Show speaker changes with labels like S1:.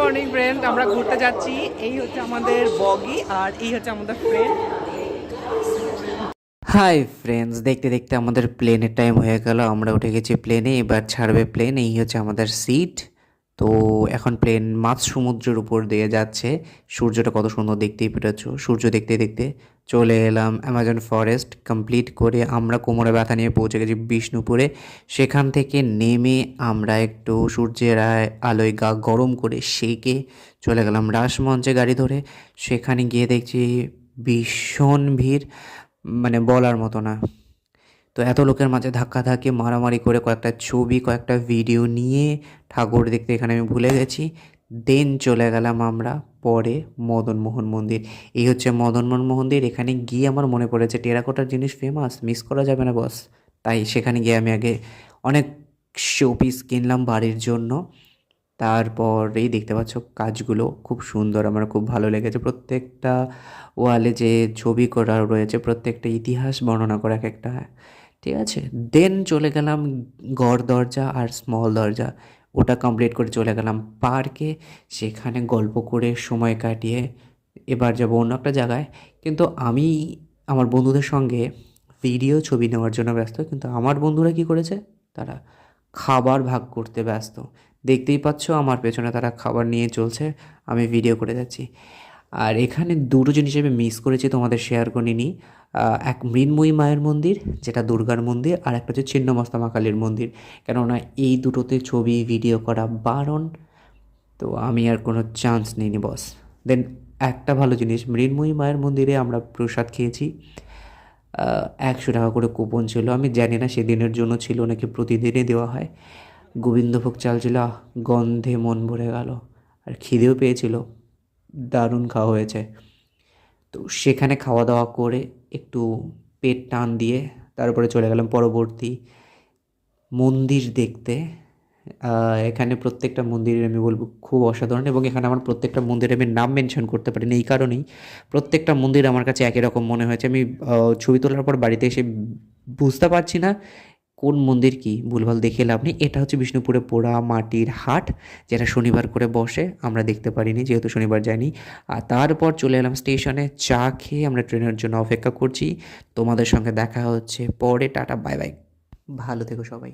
S1: Morning friend, আমরা ঘুরতে যাচ্ছি। এই হচ্ছে আমাদের বগি আর এই হচ্ছে আমাদের ফ্রেন্ড।
S2: হাই ফ্রেন্ডস, দেখতে দেখতে আমাদের প্লেনের টাইম হয়ে গেল। আমরা উঠে গেছি প্লেনে, এবার ছাড়বে প্লেন। এই হচ্ছে আমাদের সিট। তো এখন প্লেন মাঝ সমুদ্রের উপর দিয়ে যাচ্ছে। সূর্যটা কত সুন্দর, দেখতেই পেরেছ। সূর্য দেখতে দেখতে চলে এলাম অ্যামাজন ফরেস্ট কমপ্লিট করে। আমরা কোমরে ব্যথা নিয়ে পৌঁছে গেছি বিষ্ণুপুরে। সেখান থেকে নেমে আমরা একটু সূর্যের আলোয় গা গরম করে সেকে চলে গেলাম রাসমঞ্চে গাড়ি ধরে। সেখানে গিয়ে দেখছি ভীষণ ভিড়, মানে বলার মতো না। তো এত লোকের মাঝে ধাক্কাধাক্কি মারামারি করে কয়েকটা ছবি কয়েকটা ভিডিও নিয়ে ঠাকুর দেখতে এখানে আমি ভুলে গেছি। দেন চলে গেলাম আমরা পরে মদনমোহন মন্দির। এই হচ্ছে মদনমোহন মন্দির। এখানে গিয়ে আমার মনে পড়েছে টেরাকোটার জিনিস ফেমাস, মিস করা যাবে না বস। তাই সেখানে গিয়ে আমি আগে অনেক শোপিস কিনলাম বাড়ির জন্য। তারপর এই দেখতে পাচ্ছ কাজগুলো খুব সুন্দর, আমার খুব ভালো লেগেছে। প্রত্যেকটা ওয়ালে যে ছবি করা রয়েছে, প্রত্যেকটা ইতিহাস বর্ণনা করা এক একটা। ঠিক আছে, দেন চলে গেলাম গড় দরজা আর স্মল দরজা। ওটা কমপ্লিট করে চলে গেলাম পার্কে। সেখানে গল্প করে সময় কাটিয়ে এবার যাবো অন্য একটা জায়গায়। কিন্তু আমি আমার বন্ধুদের সঙ্গে ভিডিও ছবি নেওয়ার জন্য ব্যস্ত, কিন্তু আমার বন্ধুরা কি করেছে, তারা খাবার ভাগ করতে ব্যস্ত। দেখতেই পাচ্ছ আমার পেছনে তারা খাবার নিয়ে চলছে, আমি ভিডিও করে যাচ্ছি। আর এখানে দুটো জিনিস আমি মিস করেছি, তোমাদের শেয়ার করে নিই। এক মৃন্ময়ী মায়ের মন্দির, যেটা দুর্গার মন্দির, আর একটা হচ্ছে ছিন্নমস্তা মা কালীর মন্দির। কেননা এই দুটোতে ছবি ভিডিও করা বারণ। তো আমি আর কোনো চান্স নিইনি বস। দেন একটা ভালো জিনিস, মৃন্ময়ী মায়ের মন্দিরে আমরা প্রসাদ খেয়েছি। 100 টাকা করে কুপন ছিল, আমি জানি না সেদিনের জন্য ছিল নাকি প্রতিদিনই দেওয়া হয়। গোবিন্দভোগ চাল ছিল, গন্ধে মন ভরে গেল। আর খিদেও পেয়েছিল, দারুণ খাওয়া হয়েছে। তো সেখানে খাওয়া দাওয়া করে একটু পেট টান দিয়ে তারপরে চলে গেলাম পরবর্তী মন্দির দেখতে। এখানে প্রত্যেকটা মন্দিরের আমি বলবো খুব অসাধারণ, এবং এখানে আমার প্রত্যেকটা মন্দিরে আমি নাম মেনশন করতে পারিনি এই কারণেই, প্রত্যেকটা মন্দির আমার কাছে একই রকম মনে হয়েছে। আমি ছবি তোলার পর বাড়িতে এসে বুঝতে পারছি না কোন মন্দির কি, ভুলভাল দেখে লাভ নেই। এটা হচ্ছে বিষ্ণুপুরে পোড়া মাটির হাট, যেটা শনিবার করে বসে। আমরা দেখতে পারিনি যেহেতু শনিবার যাইনি। আর তারপর চলে এলাম স্টেশনে, চা খেয়ে আমরা ট্রেনের জন্য অপেক্ষা করছি। তোমাদের সঙ্গে দেখা হচ্ছে পরে। টাটা, বাই বাই, ভালো থেকো সবাই।